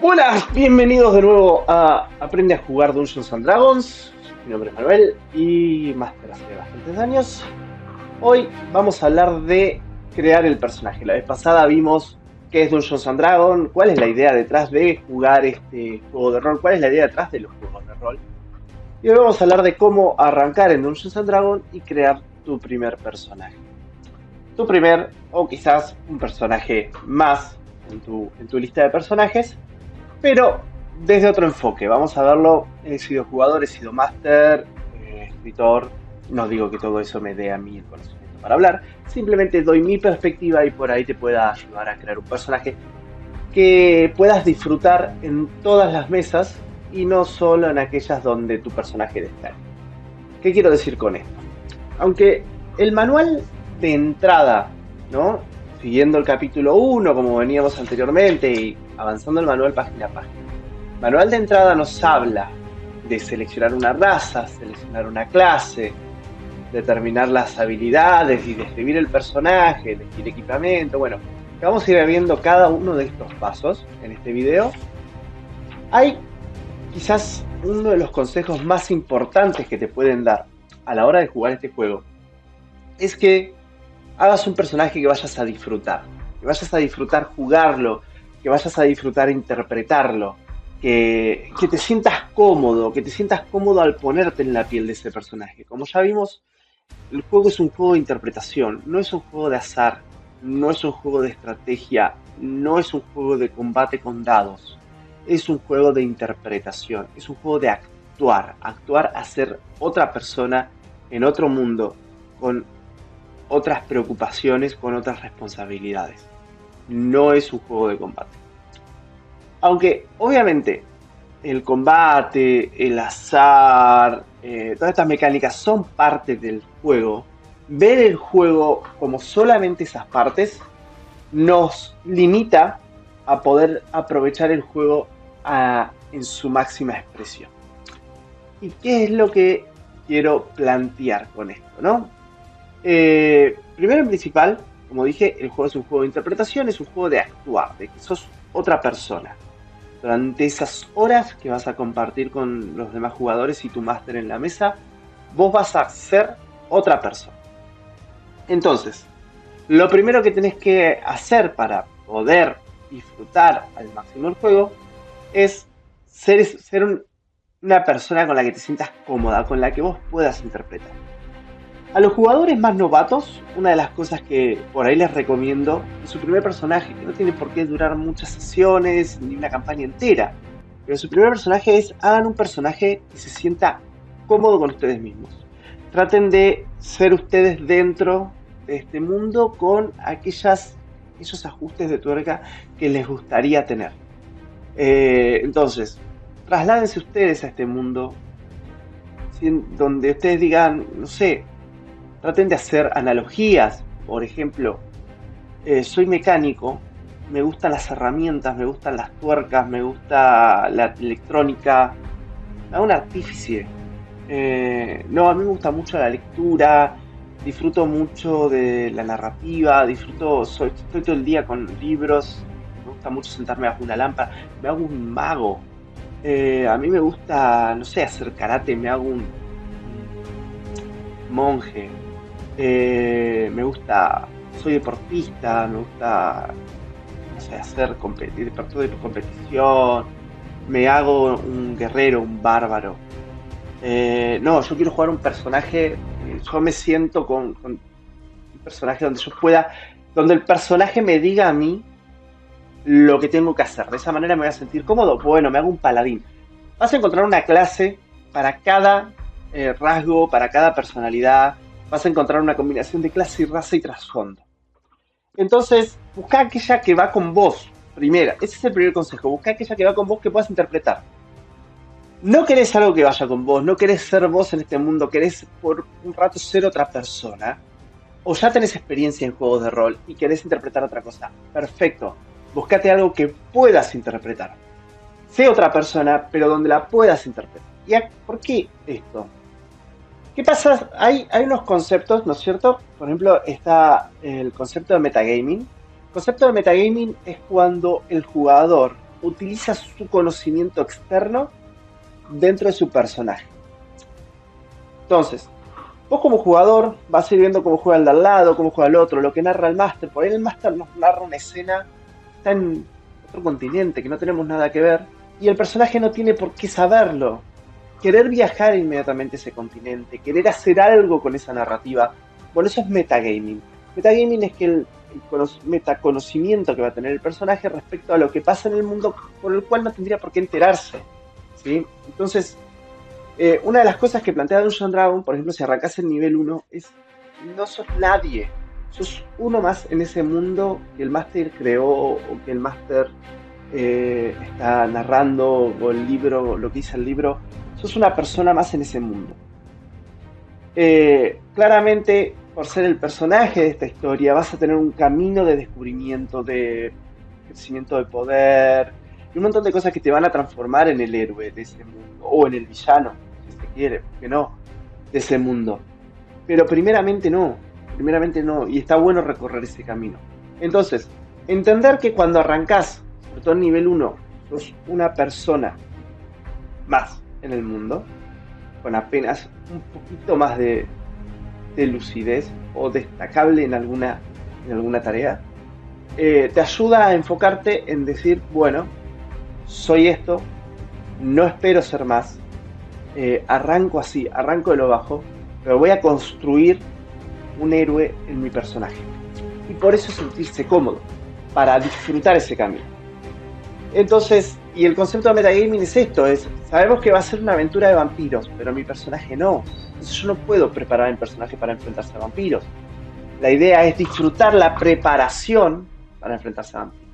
Hola, bienvenidos de nuevo a Aprende a jugar Dungeons and Dragons. Mi nombre es Manuel y máster hace bastantes años. Hoy vamos a hablar de crear el personaje. La vez pasada vimos qué es Dungeons and Dragons, cuál es la idea detrás de jugar este juego de rol, cuál es la idea detrás de los juegos de rol. Y hoy vamos a hablar de cómo arrancar en Dungeons and Dragons y crear tu primer personaje. Tu primer, o quizás un personaje más en tu lista de personajes, pero desde otro enfoque. Vamos a verlo. He sido jugador, he sido máster, escritor. No digo que todo eso me dé a mí el conocimiento para hablar, simplemente doy mi perspectiva y por ahí te pueda ayudar a crear un personaje que puedas disfrutar en todas las mesas y no solo en aquellas donde tu personaje destaca. ¿Qué quiero decir con esto? Aunque el manual de entrada, ¿no? Siguiendo el capítulo 1 como veníamos anteriormente y avanzando el manual página a página. Manual de entrada nos habla de seleccionar una raza, seleccionar una clase, determinar las habilidades y describir el personaje, elegir equipamiento. Bueno, vamos a ir viendo cada uno de estos pasos en este video. Hay quizás uno de los consejos más importantes que te pueden dar a la hora de jugar este juego. Es que hagas un personaje que vayas a disfrutar. Que vayas a disfrutar jugarlo, que vayas a disfrutar interpretarlo, que te sientas cómodo, al ponerte en la piel de ese personaje. Como ya vimos, el juego es un juego de interpretación, no es un juego de azar, no es un juego de estrategia, no es un juego de combate con dados, es un juego de interpretación, es un juego de actuar a ser otra persona en otro mundo, con otras preocupaciones, con otras responsabilidades. No es un juego de combate. Aunque obviamente el combate, el azar, todas estas mecánicas son parte del juego, ver el juego como solamente esas partes nos limita a poder aprovechar el juego en su máxima expresión. ¿Y qué es lo que quiero plantear con esto, no? Primero y principal, como dije, el juego es un juego de interpretación, es un juego de actuar, de que sos otra persona. Durante esas horas que vas a compartir con los demás jugadores y tu máster en la mesa, vos vas a ser otra persona. Entonces, lo primero que tenés que hacer para poder disfrutar al máximo el juego es ser una persona con la que te sientas cómoda, con la que vos puedas interpretar. A los jugadores más novatos, una de las cosas que por ahí les recomiendo es su primer personaje, que no tiene por qué durar muchas sesiones ni una campaña entera, pero su primer personaje es, hagan un personaje que se sienta cómodo con ustedes mismos. Traten de ser ustedes dentro de este mundo con esos ajustes de tuerca que les gustaría tener. Entonces, trasládense ustedes a este mundo donde ustedes digan, no sé, traten de hacer analogías. Por ejemplo, soy mecánico, me gustan las herramientas, me gustan las tuercas, me gusta la electrónica. Me hago un artífice. No, a mí me gusta mucho la lectura, disfruto mucho de la narrativa, estoy todo el día con libros, me gusta mucho sentarme bajo una lámpara, me hago un mago. A mí me gusta, no sé, hacer karate, me hago un monje. Me gusta, soy deportista, me gusta, no sé, hacer deporte de competición, me hago un guerrero, un bárbaro. No, yo quiero jugar un personaje, yo me siento con un personaje donde el personaje me diga a mí lo que tengo que hacer. De esa manera me voy a sentir cómodo. Bueno, me hago un paladín. Vas a encontrar una clase para cada rasgo, para cada personalidad. Vas a encontrar una combinación de clase y raza y trasfondo. Entonces, busca aquella que va con vos. Primera, ese es el primer consejo. Busca aquella que va con vos que puedas interpretar. No querés algo que vaya con vos, no querés ser vos en este mundo, querés por un rato ser otra persona. O ya tenés experiencia en juegos de rol y querés interpretar otra cosa. Perfecto. Buscate algo que puedas interpretar. Sé otra persona, pero donde la puedas interpretar. ¿Y por qué esto? ¿Qué pasa? Hay unos conceptos, ¿no es cierto? Por ejemplo, está el concepto de metagaming. El concepto de metagaming es cuando el jugador utiliza su conocimiento externo dentro de su personaje. Entonces, vos como jugador vas a ir viendo cómo juega el de al lado, cómo juega el otro, lo que narra el máster. Por ahí el máster nos narra una escena que está en otro continente, que no tenemos nada que ver, y el personaje no tiene por qué saberlo. Querer viajar inmediatamente a ese continente, querer hacer algo con esa narrativa, bueno, eso es metagaming. Metagaming es que el metaconocimiento que va a tener el personaje respecto a lo que pasa en el mundo por el cual no tendría por qué enterarse, ¿sí? Entonces, una de las cosas que plantea Dungeons Dragon, por ejemplo, si arrancas el nivel 1, es no sos nadie, sos uno más en ese mundo que el máster creó o que el máster está narrando, o el libro, lo que dice el libro, sos una persona más en ese mundo. Claramente, por ser el personaje de esta historia, vas a tener un camino de descubrimiento, de crecimiento de poder, y un montón de cosas que te van a transformar en el héroe de ese mundo, o en el villano, si se quiere, porque no, de ese mundo. Pero primeramente no, y está bueno recorrer ese camino. Entonces, entender que cuando arrancás, sobre todo en nivel 1, sos una persona más en el mundo, con apenas un poquito más de lucidez o destacable en alguna tarea, te ayuda a enfocarte en decir, bueno, soy esto, no espero ser más, arranco así, arranco de lo bajo, pero voy a construir un héroe en mi personaje. Y por eso sentirse cómodo, para disfrutar ese camino. Entonces, y el concepto de metagaming es esto, sabemos que va a ser una aventura de vampiros, pero mi personaje no. Entonces yo no puedo preparar a mi personaje para enfrentarse a vampiros. La idea es disfrutar la preparación para enfrentarse a vampiros.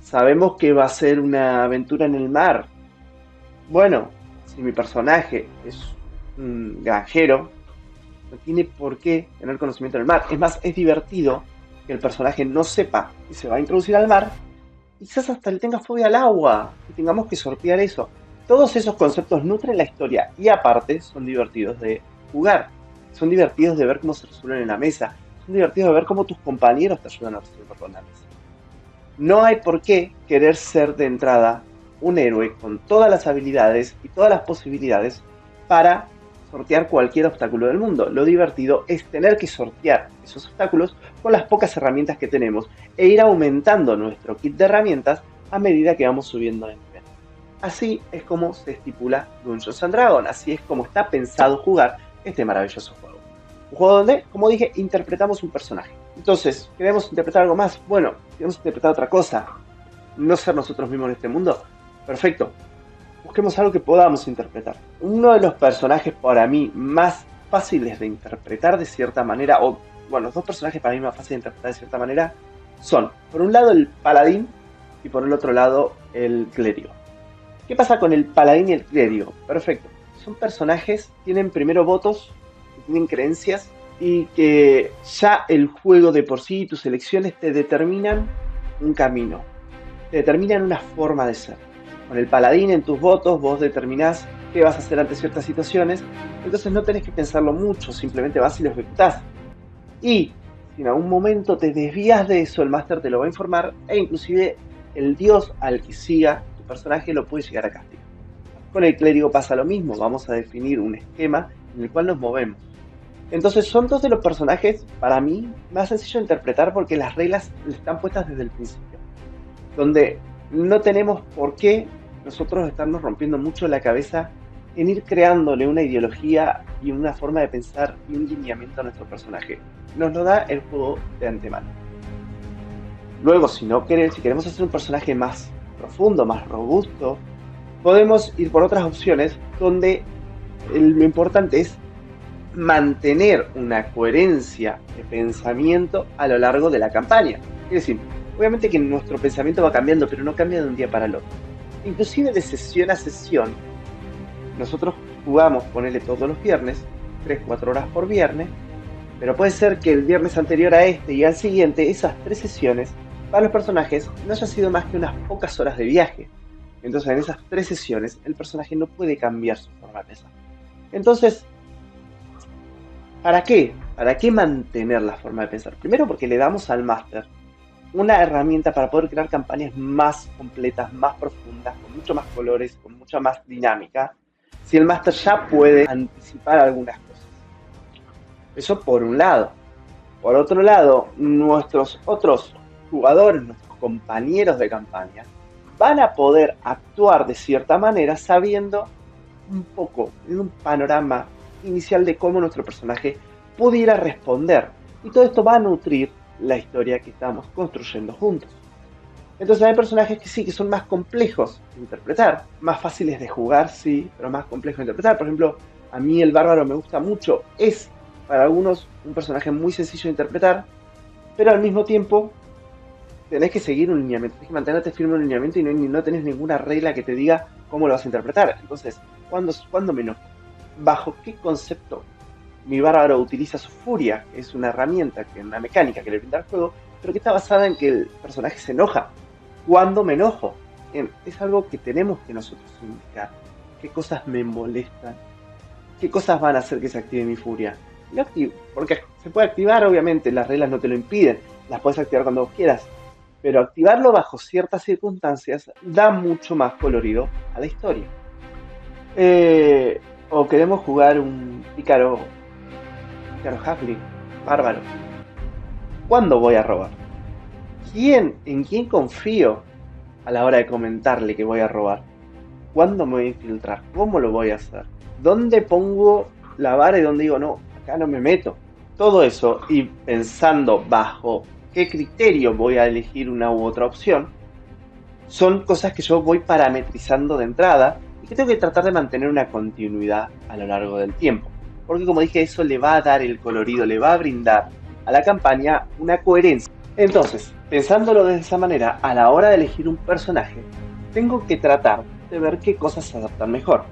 Sabemos que va a ser una aventura en el mar. Bueno, si mi personaje es un granjero, no tiene por qué tener conocimiento del mar. Es más, es divertido que el personaje no sepa que se va a introducir al mar. Quizás hasta le tenga fobia al agua y tengamos que sortear eso. Todos esos conceptos nutren la historia y aparte son divertidos de jugar. Son divertidos de ver cómo se resuelven en la mesa. Son divertidos de ver cómo tus compañeros te ayudan a resolverlo en la mesa. No hay por qué querer ser de entrada un héroe con todas las habilidades y todas las posibilidades para sortear cualquier obstáculo del mundo. Lo divertido es tener que sortear esos obstáculos con las pocas herramientas que tenemos e ir aumentando nuestro kit de herramientas a medida que vamos subiendo de nivel. Así es como se estipula Dungeons and Dragons, así es como está pensado jugar este maravilloso juego. Un juego donde, como dije, interpretamos un personaje. Entonces, ¿queremos interpretar algo más? Bueno, queremos interpretar otra cosa. No ser nosotros mismos en este mundo. Perfecto. Busquemos algo que podamos interpretar. Uno de los personajes para mí más fáciles de interpretar de cierta manera, o bueno, los dos personajes para mí más fáciles de interpretar de cierta manera son, por un lado, el paladín y por el otro lado, el clérigo. ¿Qué pasa con el paladín y el clérigo? Perfecto. Son personajes, tienen primero votos, tienen creencias y que ya el juego de por sí y tus elecciones te determinan un camino, te determinan una forma de ser. Con el paladín en tus votos vos determinás qué vas a hacer ante ciertas situaciones, entonces no tenés que pensarlo mucho, simplemente vas y lo ejecutás. Y si en algún momento te desvías de eso, el máster te lo va a informar e inclusive el dios al que siga tu personaje lo puede llegar a castigar. Con el clérigo pasa lo mismo, vamos a definir un esquema en el cual nos movemos. Entonces son dos de los personajes, para mí, más sencillos de interpretar porque las reglas están puestas desde el principio. Donde no tenemos por qué nosotros estarnos rompiendo mucho la cabeza en ir creándole una ideología y una forma de pensar y un lineamiento a nuestro personaje. Nos lo da el juego de antemano. Luego, si queremos hacer un personaje más profundo, más robusto, podemos ir por otras opciones donde lo importante es mantener una coherencia de pensamiento a lo largo de la campaña. Es decir, obviamente que nuestro pensamiento va cambiando, pero no cambia de un día para el otro. Inclusive de sesión a sesión, nosotros jugamos, ponele todos los viernes, 3-4 horas por viernes, pero puede ser que el viernes anterior a este y al siguiente, esas 3 sesiones, para los personajes no haya sido más que unas pocas horas de viaje. Entonces en esas 3 sesiones el personaje no puede cambiar su forma de pensar. Entonces, ¿para qué? ¿Para qué mantener la forma de pensar? Primero porque le damos al máster una herramienta para poder crear campañas más completas, más profundas, con mucho más colores, con mucha más dinámica, si el máster ya puede anticipar algunas cosas. Eso por un lado. Por otro lado, nuestros otros jugadores, nuestros compañeros de campaña, van a poder actuar de cierta manera sabiendo un poco, en un panorama inicial de cómo nuestro personaje pudiera responder. Y todo esto va a nutrir la historia que estamos construyendo juntos. Entonces hay personajes que sí, que son más complejos de interpretar, más fáciles de jugar, sí, pero más complejos de interpretar. Por ejemplo, a mí el bárbaro me gusta mucho, es para algunos un personaje muy sencillo de interpretar, pero al mismo tiempo tenés que seguir un lineamiento, tenés que mantenerte firme en un lineamiento y no tenés ninguna regla que te diga cómo lo vas a interpretar. Entonces, ¿cuándo me enojo? ¿Bajo qué concepto mi bárbaro utiliza su furia? Que es una herramienta, que es una mecánica que le brinda el juego, pero que está basada en que el personaje se enoja. ¿Cuándo me enojo? Bien, es algo que tenemos que nosotros indicar. ¿Qué cosas me molestan? ¿Qué cosas van a hacer que se active mi furia? Lo activo, porque se puede activar, obviamente, las reglas no te lo impiden, las puedes activar cuando vos quieras, pero activarlo bajo ciertas circunstancias da mucho más colorido a la historia. O queremos jugar un pícaro halfling, bárbaro. ¿Cuándo voy a robar? ¿En quién confío a la hora de comentarle que voy a robar? ¿Cuándo me voy a infiltrar? ¿Cómo lo voy a hacer? ¿Dónde pongo la vara y dónde digo, no, acá no me meto? Todo eso, y pensando bajo qué criterio voy a elegir una u otra opción, son cosas que yo voy parametrizando de entrada y que tengo que tratar de mantener una continuidad a lo largo del tiempo. Porque como dije, eso le va a dar el colorido, le va a brindar a la campaña una coherencia. Entonces, pensándolo de esa manera, a la hora de elegir un personaje, tengo que tratar de ver qué cosas se adaptan mejor.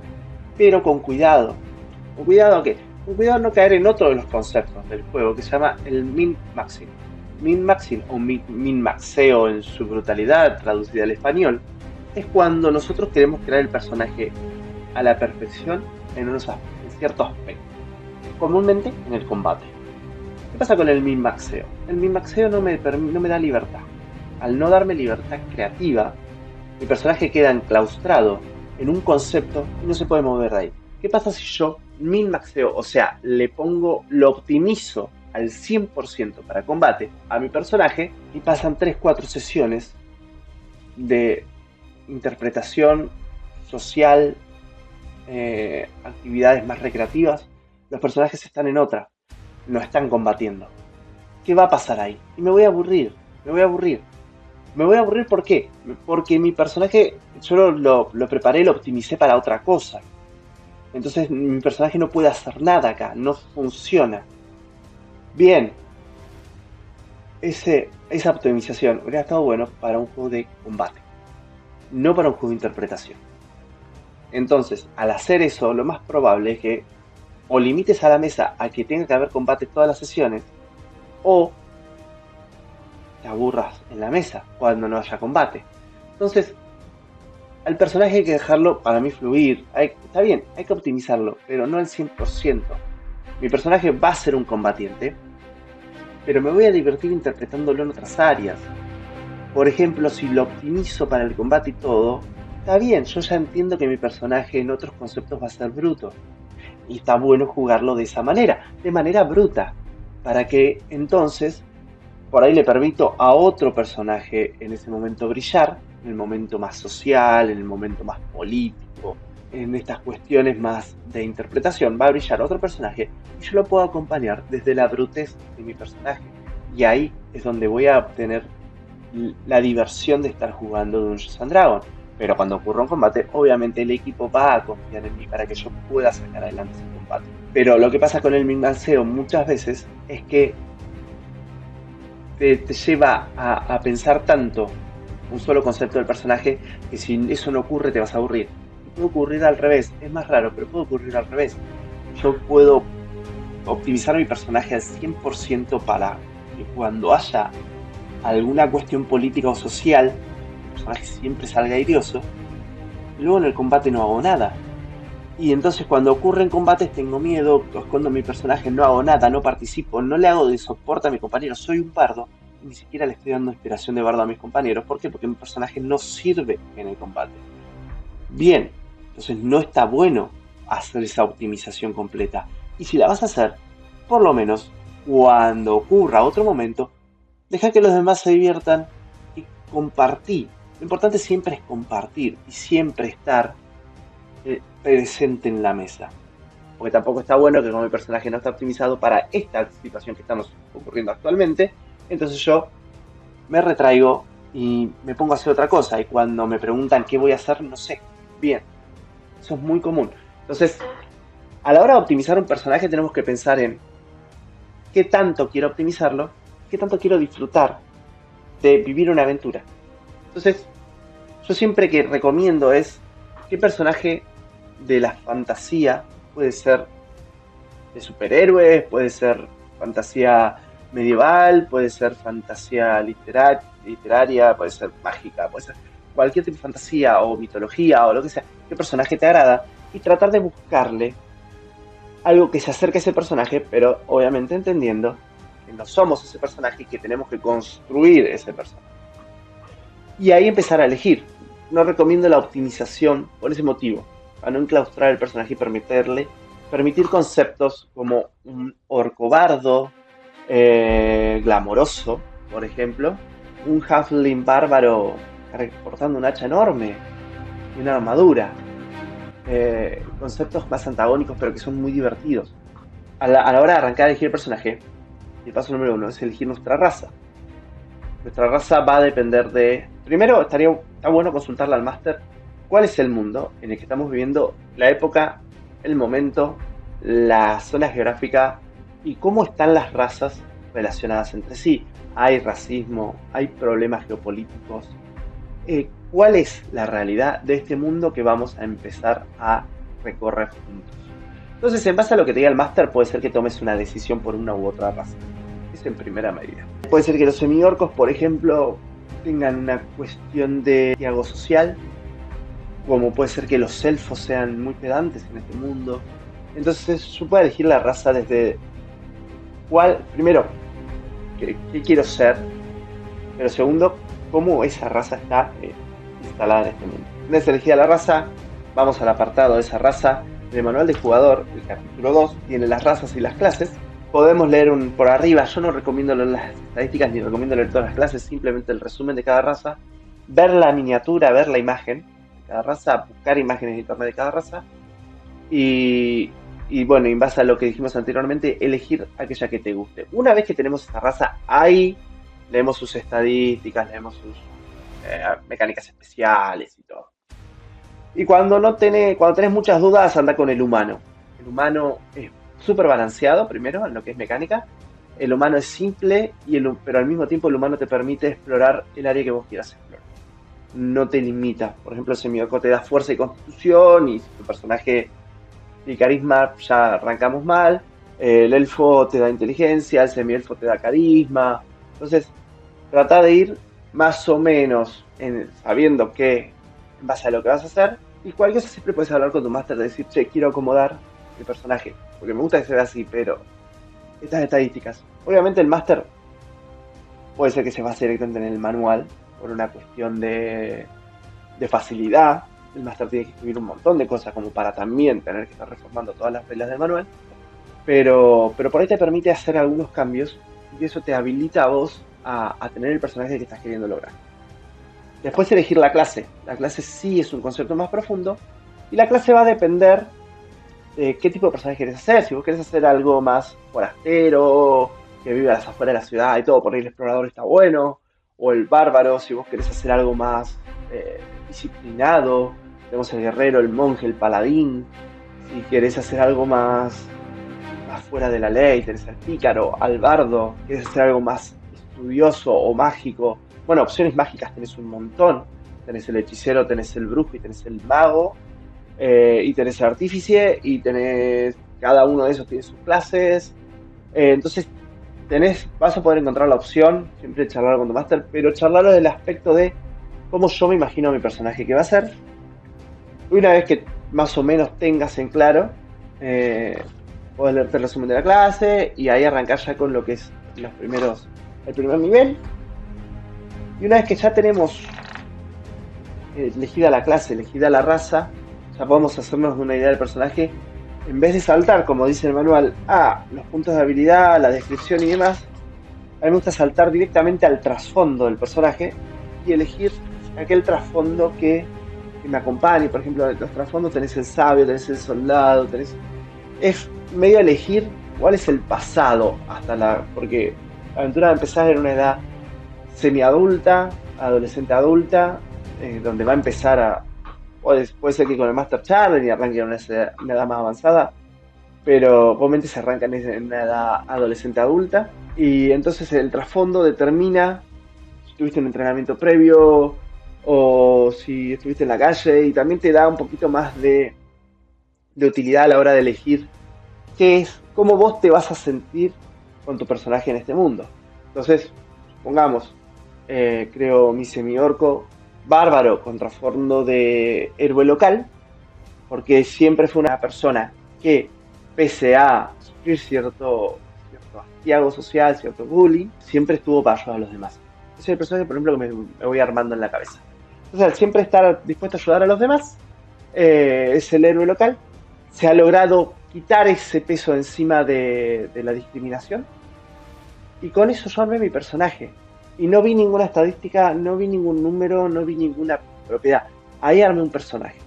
Pero con cuidado. ¿Con cuidado a qué? Con cuidado a no caer en otro de los conceptos del juego que se llama el min-maxing. Min-maxing o min-maxeo en su brutalidad, traducida al español, es cuando nosotros queremos crear el personaje a la perfección en ciertos aspectos. Comúnmente en el combate. ¿Qué pasa con el min-maxeo? El min-maxeo no me da libertad. Al no darme libertad creativa, mi personaje queda enclaustrado en un concepto y no se puede mover de ahí. ¿Qué pasa si yo min-maxeo, o sea, lo optimizo al 100% para combate a mi personaje y pasan 3-4 sesiones de interpretación social, actividades más recreativas? Los personajes están en otra, no están combatiendo. ¿Qué va a pasar ahí? Y me voy a aburrir, me voy a aburrir. Me voy a aburrir, ¿por qué? Porque mi personaje, yo lo preparé, lo optimicé para otra cosa. Entonces mi personaje no puede hacer nada acá, no funciona. Bien, esa optimización hubiera estado bueno para un juego de combate, no para un juego de interpretación. Entonces, al hacer eso, lo más probable es que o limites a la mesa a que tenga que haber combate todas las sesiones, o te aburras en la mesa cuando no haya combate. Entonces, al personaje hay que dejarlo, para mí, fluir. Está bien, hay que optimizarlo, pero no al 100%. Mi personaje va a ser un combatiente, pero me voy a divertir interpretándolo en otras áreas. Por ejemplo, si lo optimizo para el combate y todo, está bien, yo ya entiendo que mi personaje en otros conceptos va a ser bruto. Y está bueno jugarlo de manera bruta, para que entonces por ahí le permito a otro personaje en ese momento brillar, en el momento más social, en el momento más político, en estas cuestiones más de interpretación, va a brillar otro personaje y yo lo puedo acompañar desde la brutez de mi personaje. Y ahí es donde voy a obtener la diversión de estar jugando Dungeons and Dragons. Pero cuando ocurra un combate, obviamente el equipo va a confiar en mí para que yo pueda sacar adelante ese combate. Pero lo que pasa con el minmanceo muchas veces es que te lleva a pensar tanto un solo concepto del personaje que si eso no ocurre te vas a aburrir. Y puede ocurrir al revés, es más raro, pero puede ocurrir al revés. Yo puedo optimizar mi personaje al 100% para que cuando haya alguna cuestión política o social, el personaje siempre salga airioso, y luego en el combate no hago nada. Y entonces cuando ocurren combates tengo miedo, escondo mi personaje, no hago nada, no participo, no le hago de soporte a mi compañero, soy un bardo, ni siquiera le estoy dando inspiración de bardo a mis compañeros. ¿Por qué? Porque mi personaje no sirve en el combate. Bien, entonces no está bueno hacer esa optimización completa. Y si la vas a hacer, por lo menos cuando ocurra otro momento, deja que los demás se diviertan y compartir. Lo importante siempre es compartir y siempre estar presente en la mesa. Porque tampoco está bueno que como mi personaje no está optimizado para esta situación que estamos ocurriendo actualmente, entonces yo me retraigo y me pongo a hacer otra cosa. Y cuando me preguntan qué voy a hacer, no sé. Bien, eso es muy común. Entonces, a la hora de optimizar un personaje tenemos que pensar en qué tanto quiero optimizarlo, qué tanto quiero disfrutar de vivir una aventura. Entonces, yo siempre que recomiendo es qué personaje de la fantasía puede ser de superhéroes, puede ser fantasía medieval, puede ser fantasía literaria, puede ser mágica, puede ser cualquier tipo de fantasía o mitología o lo que sea, qué personaje te agrada y tratar de buscarle algo que se acerque a ese personaje, pero obviamente entendiendo que no somos ese personaje y que tenemos que construir ese personaje. Y ahí empezar a elegir. No recomiendo la optimización por ese motivo, para no enclaustrar el personaje y permitir conceptos como un orco bardo, glamoroso, por ejemplo, un halfling bárbaro portando un hacha enorme y una armadura. Conceptos más antagónicos pero que son muy divertidos. A la hora de arrancar a elegir el personaje, el paso número 1 es elegir nuestra raza. Nuestra raza va a depender de... Primero, está bueno consultarle al máster cuál es el mundo en el que estamos viviendo, la época, el momento, la zona geográfica y cómo están las razas relacionadas entre sí. Hay racismo, hay problemas geopolíticos. ¿Cuál es la realidad de este mundo que vamos a empezar a recorrer juntos? Entonces, en base a lo que te diga el máster, puede ser que tomes una decisión por una u otra raza. Es en primera medida. Puede ser que los semiorcos, por ejemplo, tengan una cuestión de diálogo social, como puede ser que los elfos sean muy pedantes en este mundo. Entonces, yo puedo elegir la raza desde primero, qué quiero ser, pero segundo, cómo esa raza está instalada en este mundo. Una vez elegida la raza, vamos al apartado de esa raza. En el manual de jugador, el capítulo 2, tiene las razas y las clases. Podemos leer por arriba, yo no recomiendo leer las estadísticas ni recomiendo leer todas las clases, simplemente el resumen de cada raza, ver la miniatura, ver la imagen de cada raza, buscar imágenes en internet de cada raza y bueno, en base a lo que dijimos anteriormente, elegir aquella que te guste. Una vez que tenemos esa raza, ahí leemos sus estadísticas, leemos sus mecánicas especiales y todo. Y cuando tenés muchas dudas, anda con el humano. El humano es súper balanceado, primero, en lo que es mecánica. El humano es simple, pero al mismo tiempo el humano te permite explorar el área que vos quieras explorar. No te limita. Por ejemplo, el semiorco te da fuerza y constitución, y si tu personaje y carisma ya arrancamos mal. El elfo te da inteligencia, el semielfo te da carisma. Entonces, trata de ir más o menos sabiendo que en base a lo que vas a hacer. Y cualquier cosa siempre puedes hablar con tu máster de decir, che, quiero acomodar mi personaje, porque me gusta que sea así, pero estas estadísticas. Obviamente el máster puede ser que se base directamente en el manual, por una cuestión de facilidad. El máster tiene que escribir un montón de cosas como para también tener que estar reformando todas las reglas del manual. Pero por ahí te permite hacer algunos cambios y eso te habilita a vos a tener el personaje que estás queriendo lograr. Después elegir la clase. La clase sí es un concepto más profundo y la clase va a depender de qué tipo de personaje querés hacer. Si vos querés hacer algo más forastero, que vive a las afueras de la ciudad y todo, por ahí el explorador está bueno. O el bárbaro, si vos querés hacer algo más disciplinado. Tenemos el guerrero, el monje, el paladín. Si querés hacer algo más fuera de la ley, tenés al pícaro, al bardo. Querés hacer algo más estudioso o mágico. Bueno, opciones mágicas tenés un montón. Tenés el hechicero, tenés el brujo y tenés el mago. Y tenés el artífice y tenés... Cada uno de esos tiene sus clases. Entonces vas a poder encontrar la opción, siempre charlar con tu máster, pero charlarlo del aspecto de cómo yo me imagino a mi personaje que va a ser. Una vez que más o menos tengas en claro, podés leerte el resumen de la clase y ahí arrancar ya con lo que es los primeros el primer nivel. Y una vez que ya tenemos elegida la clase, elegida la raza, ya podemos hacernos una idea del personaje. En vez de saltar, como dice el manual, a los puntos de habilidad, la descripción y demás, a mí me gusta saltar directamente al trasfondo del personaje y elegir aquel trasfondo que me acompañe. Por ejemplo, en los trasfondos tenés el sabio, tenés el soldado, tenés... Es medio elegir cuál es el pasado hasta la... Porque la aventura va a empezar en una edad semiadulta, adolescente adulta, donde va a empezar a... Puede ser que con el Master Challenge y arranque en una edad más avanzada, pero obviamente se arranca en una edad adolescente adulta. Y entonces el trasfondo determina si tuviste un entrenamiento previo o si estuviste en la calle, y también te da un poquito más de utilidad a la hora de elegir qué es, cómo vos te vas a sentir con tu personaje en este mundo. Entonces, supongamos, creo mi semiorco bárbaro con trasfondo de héroe local, porque siempre fue una persona que, pese a sufrir cierto hastiago social, cierto bullying, siempre estuvo para ayudar a los demás. Ese es el personaje, por ejemplo, que me voy armando en la cabeza. Entonces, al siempre estar dispuesto a ayudar a los demás, es el héroe local. Se ha logrado quitar ese peso encima de la discriminación. Y con eso yo armé mi personaje. Y no vi ninguna estadística, no vi ningún número, no vi ninguna propiedad. Ahí armé un personaje.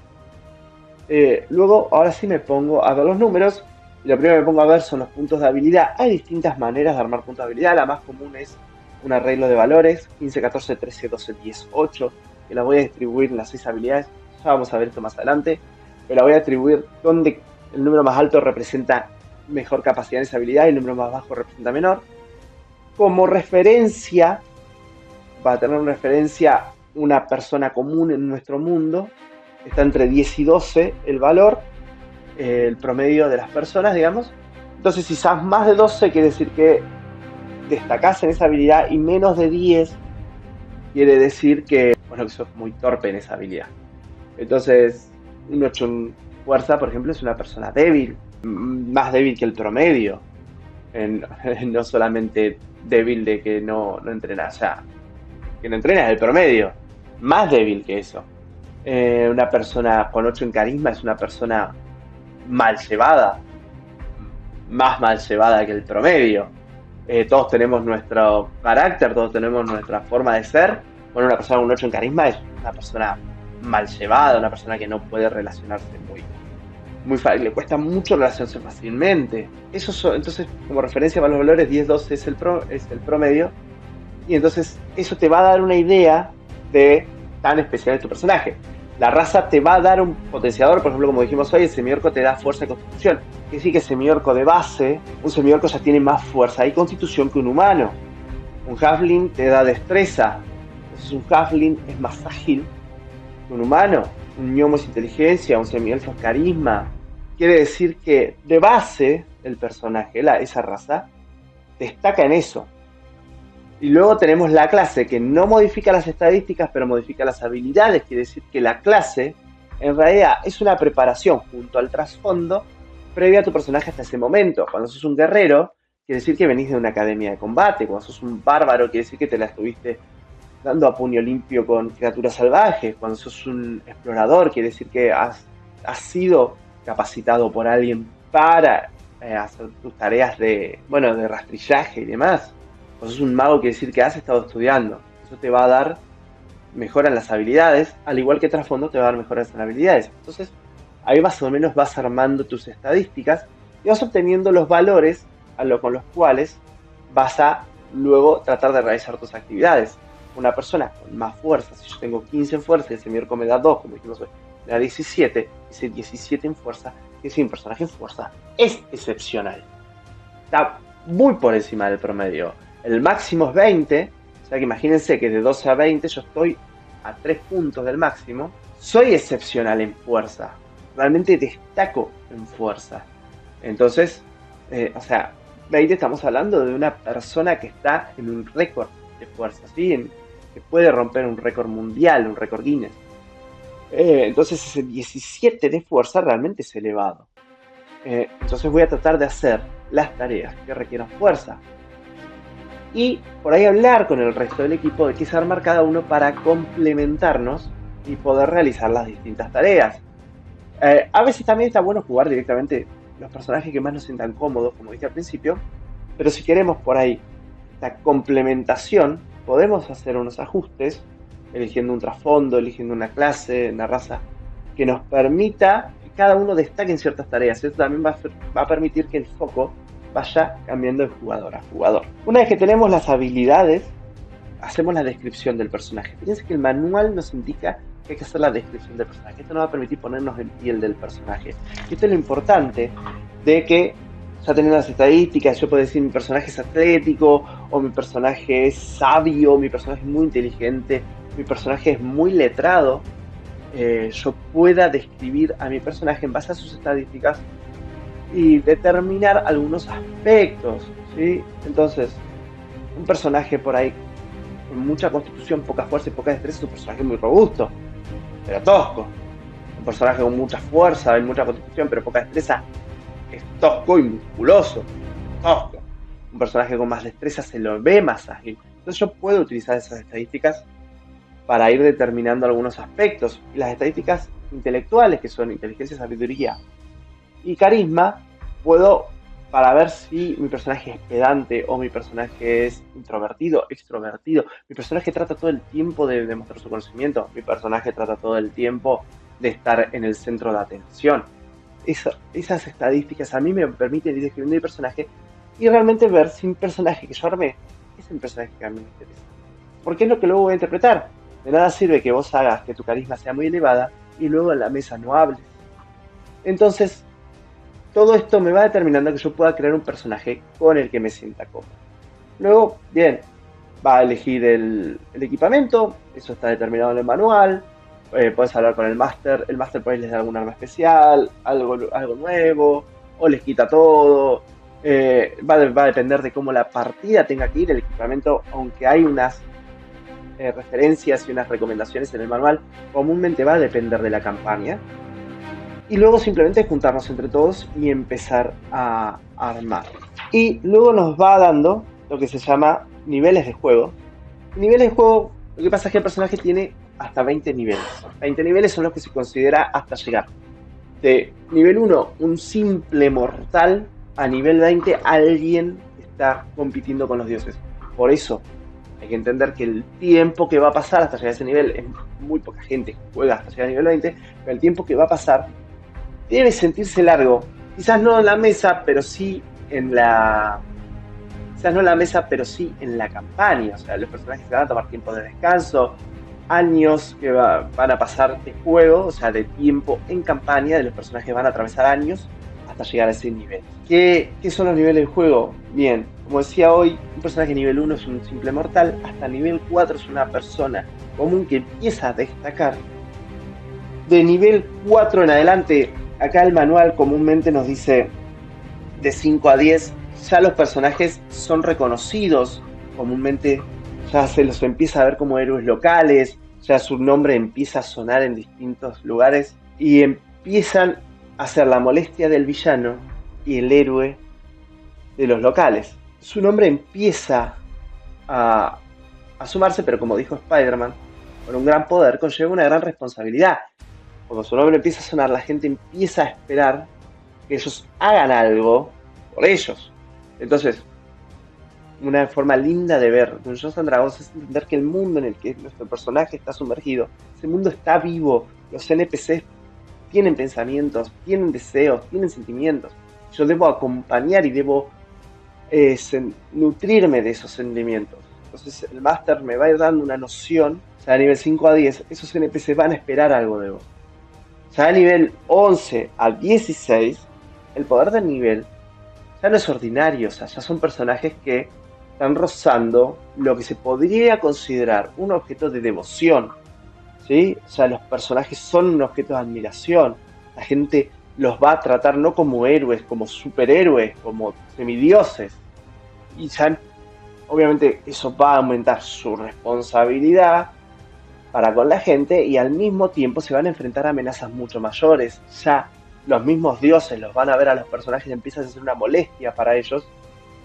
Luego, ahora sí me pongo a ver los números. Y lo primero que me pongo a ver son los puntos de habilidad. Hay distintas maneras de armar puntos de habilidad. La más común es un arreglo de valores: 15, 14, 13, 12, 10, 8. Que la voy a distribuir en las 6 habilidades. Ya vamos a ver esto más adelante. Pero la voy a distribuir donde el número más alto representa mejor capacidad en esa habilidad y el número más bajo representa menor. Como referencia, para tener una referencia, una persona común en nuestro mundo, está entre 10 y 12 el valor, el promedio de las personas, digamos. Entonces, si sabes más de 12, quiere decir que destacás en esa habilidad, y menos de 10 quiere decir que, bueno, que sos muy torpe en esa habilidad. Entonces, un 8 en fuerza, por ejemplo, es una persona débil, más débil que el promedio. No solamente débil de que no entrena, o sea, que no entrena es el promedio, más débil que eso. Una persona con 8 en carisma es una persona mal llevada, más mal llevada que el promedio. Todos tenemos nuestro carácter, todos tenemos nuestra forma de ser. Bueno, una persona con un 8 en carisma es una persona mal llevada, una persona que no puede relacionarse muy fácil, le cuesta mucho relacionarse fácilmente. Entonces, como referencia para los valores, 10-12 es el promedio, y entonces eso te va a dar una idea de tan especial es tu personaje. La raza te va a dar un potenciador, por ejemplo, como dijimos hoy, el semiorco te da fuerza y constitución. Quiere decir que el semiorco de base, un semiorco ya tiene más fuerza y constitución que un humano. Un halfling te da destreza, entonces un halfling es más ágil que un humano. Un gnomo es inteligencia, un semielfo es carisma. Quiere decir que de base el personaje, esa raza, destaca en eso. Y luego tenemos la clase, que no modifica las estadísticas, pero modifica las habilidades. Quiere decir que la clase, en realidad, es una preparación junto al trasfondo previa a tu personaje hasta ese momento. Cuando sos un guerrero, quiere decir que venís de una academia de combate. Cuando sos un bárbaro, quiere decir que te la estuviste dando a puño limpio con criaturas salvajes. Cuando sos un explorador, quiere decir que has sido capacitado por alguien para hacer tus tareas de rastrillaje y demás. Cuando sos un mago, quiere decir que has estado estudiando. Eso te va a dar mejora en las habilidades, al igual que trasfondo te va a dar mejoras en habilidades. Entonces, ahí más o menos vas armando tus estadísticas y vas obteniendo los valores con los cuales vas a luego tratar de realizar tus actividades. Una persona con más fuerza, si yo tengo 15 en fuerza y el semiorco me da 2, como dijimos hoy, me da 17, ese 17 en fuerza, que si un personaje en fuerza es excepcional. Está muy por encima del promedio. El máximo es 20, o sea que imagínense que de 12 a 20 yo estoy a 3 puntos del máximo. Soy excepcional en fuerza, realmente destaco en fuerza. Entonces, 20, estamos hablando de una persona que está en un récord de fuerza, ¿sí? Que puede romper un récord mundial, un récord Guinness. Entonces ese 17 de fuerza realmente es elevado. Entonces voy a tratar de hacer las tareas que requieran fuerza. y por ahí hablar con el resto del equipo de qué se armar cada uno para complementarnos y poder realizar las distintas tareas. A veces también está bueno jugar directamente los personajes que más nos sientan cómodos, como dije al principio, pero si queremos por ahí esta complementación, podemos hacer unos ajustes, eligiendo un trasfondo, eligiendo una clase, una raza, que nos permita que cada uno destaque en ciertas tareas. Esto también va a permitir que el foco vaya cambiando de jugador a jugador. Una vez que tenemos las habilidades, hacemos la descripción del personaje. Fíjense que el manual nos indica que hay que hacer la descripción del personaje. Esto nos va a permitir ponernos en piel del personaje. Y esto es lo importante de que, ya teniendo las estadísticas, yo puedo decir mi personaje es atlético, o mi personaje es sabio, mi personaje es muy inteligente, mi personaje es muy letrado. Yo pueda describir a mi personaje en base a sus estadísticas y determinar algunos aspectos, ¿sí? Entonces, un personaje por ahí con mucha constitución, poca fuerza y poca destreza es un personaje muy robusto, pero tosco. Un personaje con mucha fuerza y mucha constitución, pero poca destreza, es tosco y musculoso. Tosco. Un personaje con más destreza se lo ve más ágil. Entonces yo puedo utilizar esas estadísticas para ir determinando algunos aspectos. Y las estadísticas intelectuales, que son inteligencia, sabiduría y carisma, puedo, para ver si mi personaje es pedante o mi personaje es introvertido, extrovertido. Mi personaje trata todo el tiempo de demostrar su conocimiento. Mi personaje trata todo el tiempo de estar en el centro de atención. Esas estadísticas a mí me permiten ir describiendo mi personaje y realmente ver si mi personaje que yo armé es el personaje que a mí me interesa. Porque es lo que luego voy a interpretar. De nada sirve que vos hagas que tu carisma sea muy elevada y luego en la mesa no hables. Entonces, todo esto me va determinando que yo pueda crear un personaje con el que me sienta cómodo. Luego, bien, va a elegir el equipamiento, eso está determinado en el manual. Puedes hablar con el máster por ahí les da algún arma especial, algo nuevo, o les quita todo. Va a depender de cómo la partida tenga que ir. El equipamiento, aunque hay unas referencias y unas recomendaciones en el manual, comúnmente va a depender de la campaña. Y luego simplemente juntarnos entre todos y empezar a armar. Y luego nos va dando lo que se llama niveles de juego. Niveles de juego, lo que pasa es que el personaje tiene hasta 20 niveles. 20 niveles son los que se considera hasta llegar. De nivel 1, un simple mortal, a nivel 20, alguien está compitiendo con los dioses. Por eso hay que entender que el tiempo que va a pasar hasta llegar a ese nivel, es muy poca gente que juega hasta llegar al nivel 20, pero el tiempo que va a pasar debe sentirse largo. Quizás no en la mesa, pero sí en la... Quizás no en la mesa, pero sí en la campaña. O sea, los personajes se van a tomar tiempo de descanso, años que van a pasar de juego, o sea, de tiempo en campaña, de los personajes van a atravesar años hasta llegar a ese nivel. ¿Qué son los niveles del juego? Bien, como decía hoy, un personaje nivel 1 es un simple mortal, hasta nivel 4 es una persona común que empieza a destacar. De nivel 4 en adelante, acá el manual comúnmente nos dice de 5 a 10, ya los personajes son reconocidos, comúnmente ya se los empieza a ver como héroes locales, ya su nombre empieza a sonar en distintos lugares y empiezan a ser la molestia del villano y el héroe de los locales. Su nombre empieza a sumarse, pero como dijo Spider-Man, con un gran poder conlleva una gran responsabilidad. Cuando su nombre empieza a sonar, la gente empieza a esperar que ellos hagan algo por ellos. Entonces, una forma linda de ver Dungeons and Dragons es entender que el mundo en el que nuestro personaje está sumergido, ese mundo está vivo, los NPCs tienen pensamientos, tienen deseos, tienen sentimientos. Yo debo acompañar y debo nutrirme de esos sentimientos. Entonces el máster me va a ir dando una noción, o sea, a nivel 5 a 10, esos NPCs van a esperar algo de vos. Ya a nivel 11 a 16, el poder del nivel ya no es ordinario, o sea, ya son personajes que están rozando lo que se podría considerar un objeto de devoción, ¿sí? O sea, los personajes son un objeto de admiración. La gente los va a tratar no como héroes, como superhéroes, como semidioses. Y ya, obviamente, eso va a aumentar su responsabilidad para con la gente y al mismo tiempo se van a enfrentar a amenazas mucho mayores. Ya los mismos dioses los van a ver a los personajes y empiezan a ser una molestia para ellos.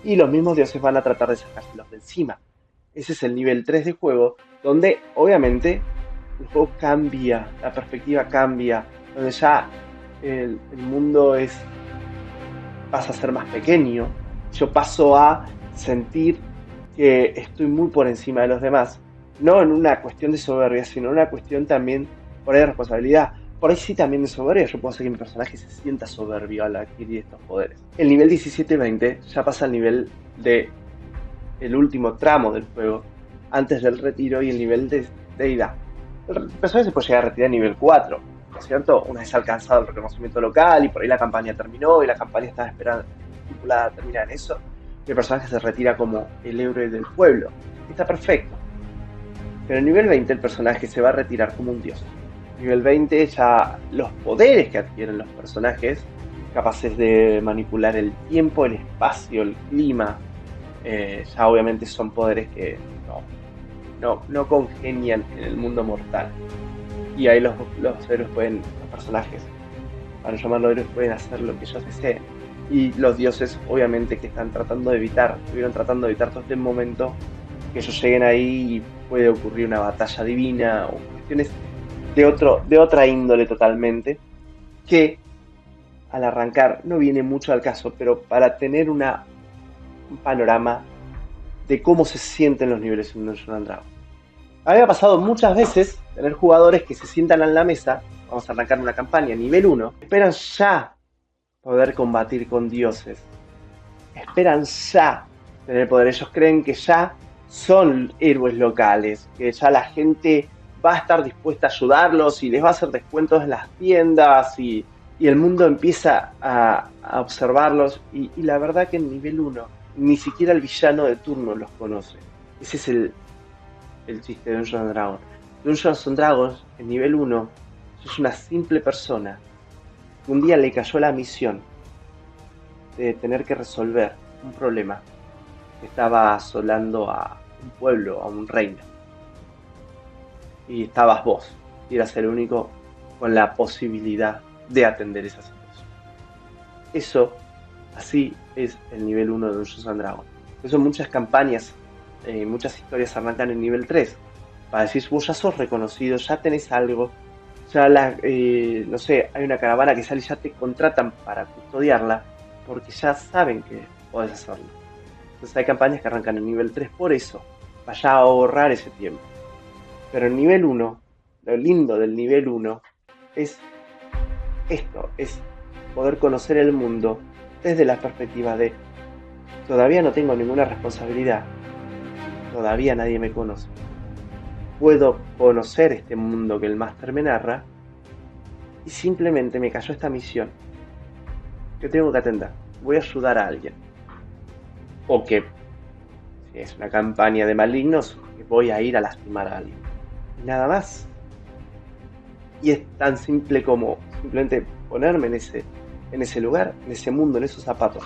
y los mismos dioses van a tratar de sacárselos de encima. Ese es el nivel 3 de juego, donde obviamente el juego cambia, la perspectiva cambia, donde ya el mundo pasa a ser más pequeño. Yo paso a sentir que estoy muy por encima de los demás, no en una cuestión de soberbia, sino en una cuestión también por ahí de responsabilidad. Por ahí sí también de soberbia, yo puedo hacer que mi personaje se sienta soberbio al adquirir estos poderes. El nivel 17-20 ya pasa al nivel de el último tramo del juego, antes del retiro y el nivel de deidad. El personaje se puede llegar a retirar a nivel 4, ¿no es cierto? Una vez alcanzado el reconocimiento local y por ahí la campaña terminó y la campaña estaba esperando estipulada a terminar en eso, y el personaje se retira como el héroe del pueblo. Está perfecto. Pero en nivel 20 el personaje se va a retirar como un dios. Nivel 20 ya los poderes que adquieren los personajes, capaces de manipular el tiempo, el espacio, el clima, ya obviamente son poderes que no congenian en el mundo mortal. Y ahí los héroes pueden, los personajes, para llamarlos héroes, pueden hacer lo que ellos deseen. Y los dioses, obviamente, que estuvieron tratando de evitar todo este momento, que ellos lleguen ahí y puede ocurrir una batalla divina o cuestiones de otra índole totalmente, que al arrancar no viene mucho al caso, pero para tener un panorama de cómo se sienten los niveles en Dungeons and Dragons. Había pasado muchas veces tener jugadores que se sientan en la mesa, vamos a arrancar una campaña nivel 1, esperan ya poder combatir con dioses, esperan ya tener poder, ellos creen que ya son héroes locales, que ya la gente va a estar dispuesta a ayudarlos y les va a hacer descuentos en las tiendas y el mundo empieza a observarlos y la verdad que en nivel 1 ni siquiera el villano de turno los conoce. Ese es el chiste de Dungeons and Dragons. Dungeons and Dragons en nivel 1 sos una simple persona que un día le cayó la misión de tener que resolver un problema que estaba asolando a un pueblo, a un reino. Y estabas vos, y eras el único con la posibilidad de atender esa situación. Eso, así es el nivel 1 de Dungeons and Dragons. Por eso muchas campañas, muchas historias arrancan en nivel 3. Para decir, vos ya sos reconocido, ya tenés algo, ya no sé, hay una caravana que sale y ya te contratan para custodiarla, porque ya saben que podés hacerlo. Entonces hay campañas que arrancan en nivel 3 por eso, vaya a ahorrar ese tiempo. Pero en nivel 1, lo lindo del nivel 1 es esto, es poder conocer el mundo desde la perspectiva de todavía no tengo ninguna responsabilidad, todavía nadie me conoce. Puedo conocer este mundo que el máster me narra y simplemente me cayó esta misión que tengo que atender. Voy a ayudar a alguien. O que, si es una campaña de malignos, voy a ir a lastimar a alguien. Y nada más. Y es tan simple como simplemente ponerme en ese lugar, en ese mundo, en esos zapatos.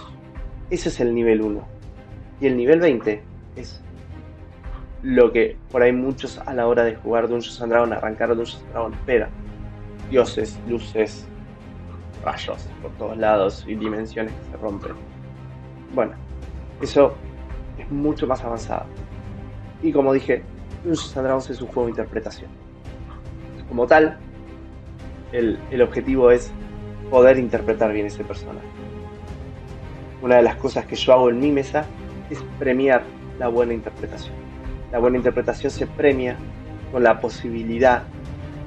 Ese es el nivel 1. Y el nivel 20 es lo que por ahí muchos a la hora de jugar Dungeons and Dragons, arrancar Dungeons and Dragons, esperan. Dioses, luces, rayos por todos lados y dimensiones que se rompen. Bueno, eso es mucho más avanzado. Y como dije, Dungeons and Dragons es un juego de interpretación. Como tal, el objetivo es poder interpretar bien ese personaje. Una de las cosas que yo hago en mi mesa es premiar la buena interpretación. La buena interpretación se premia con la posibilidad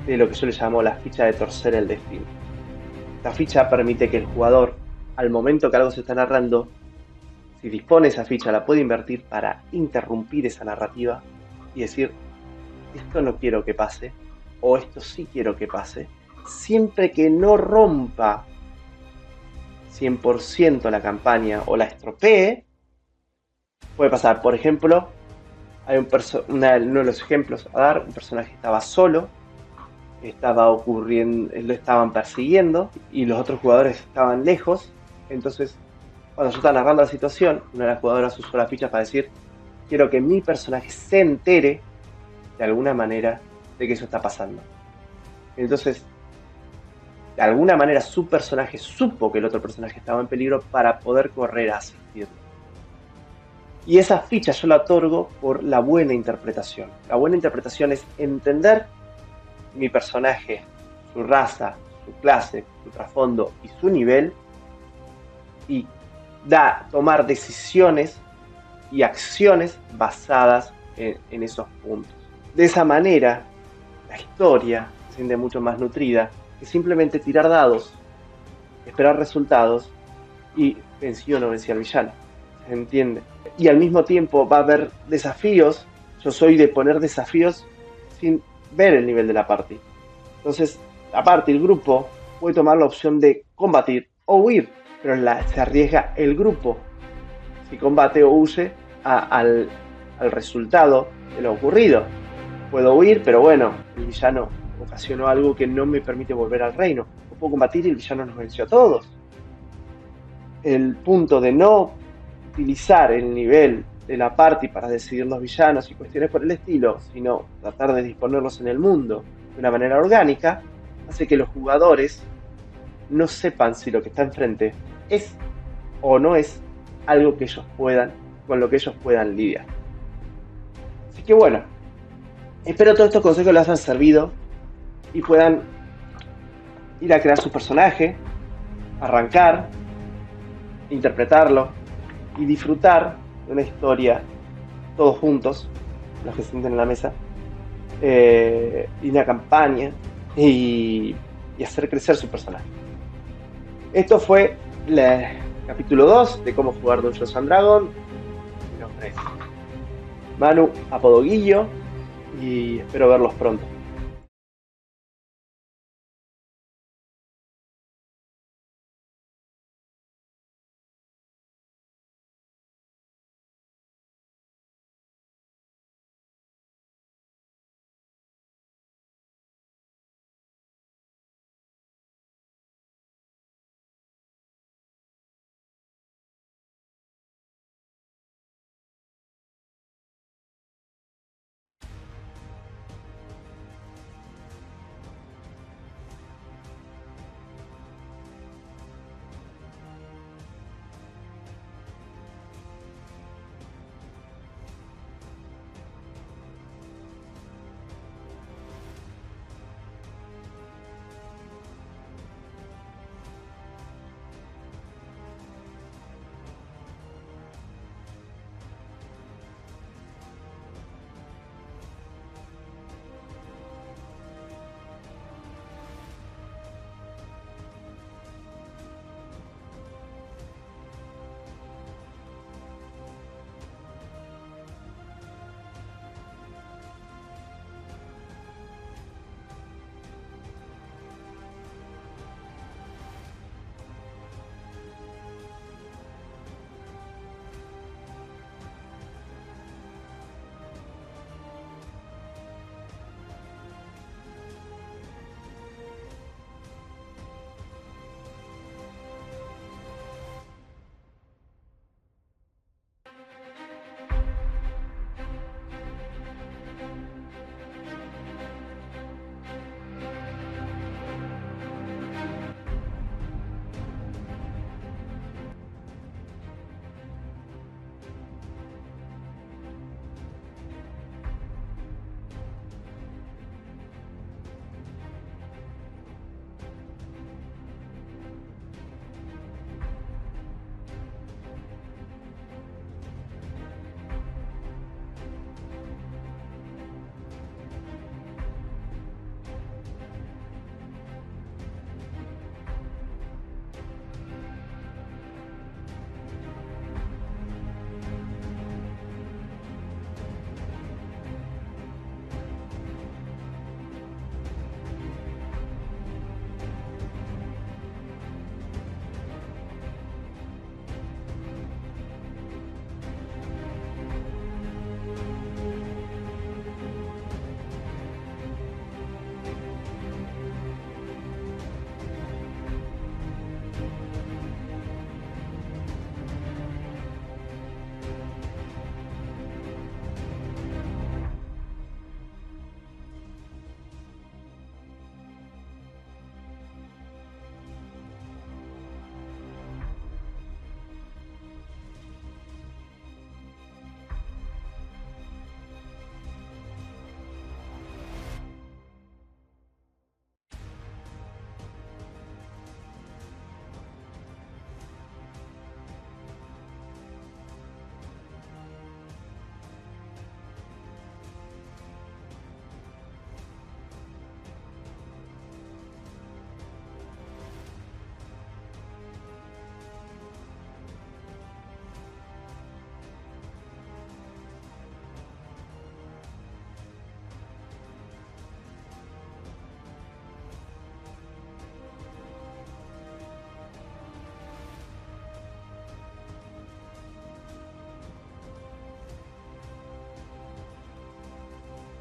de lo que yo le llamo la ficha de torcer el destino. La ficha permite que el jugador, al momento que algo se está narrando, si dispone esa ficha, la puede invertir para interrumpir esa narrativa y decir, esto no quiero que pase, o esto sí quiero que pase, siempre que no rompa 100% la campaña o la estropee. Puede pasar, por ejemplo, hay uno de los ejemplos a dar, un personaje estaba solo, lo estaban persiguiendo y los otros jugadores estaban lejos. Entonces, cuando yo estaba narrando la situación, una de las jugadoras usó la ficha para decir, quiero que mi personaje se entere de alguna manera de que eso está pasando. Entonces, de alguna manera su personaje supo que el otro personaje estaba en peligro para poder correr a asistirlo. Y esa ficha yo la otorgo por la buena interpretación. La buena interpretación es entender mi personaje, su raza, su clase, su trasfondo y su nivel, y tomar decisiones y acciones basadas en esos puntos. De esa manera, la historia se siente mucho más nutrida que simplemente tirar dados, esperar resultados y vencí o no vencí al villano. ¿Se entiende? Y al mismo tiempo va a haber desafíos. Yo soy de poner desafíos sin ver el nivel de la party. Entonces, la party, el grupo, puede tomar la opción de combatir o huir, pero se arriesga el grupo si combate o huye al resultado de lo ocurrido. Puedo huir, pero bueno, el villano ocasionó algo que no me permite volver al reino. O puedo combatir y el villano nos venció a todos. El punto de no utilizar el nivel de la party para decidir los villanos y cuestiones por el estilo, sino tratar de disponerlos en el mundo de una manera orgánica, hace que los jugadores no sepan si lo que está enfrente es o no es algo que ellos puedan, con lo que ellos puedan lidiar. Así que bueno, espero todos estos consejos les hayan servido y puedan ir a crear su personaje, arrancar, interpretarlo y disfrutar de una historia todos juntos, los que se sienten en la mesa, y una campaña y hacer crecer su personaje. Esto fue el capítulo 2 de cómo jugar Dungeons and Dragons. Mi nombre es Manu, apodo Guillo, y espero verlos pronto.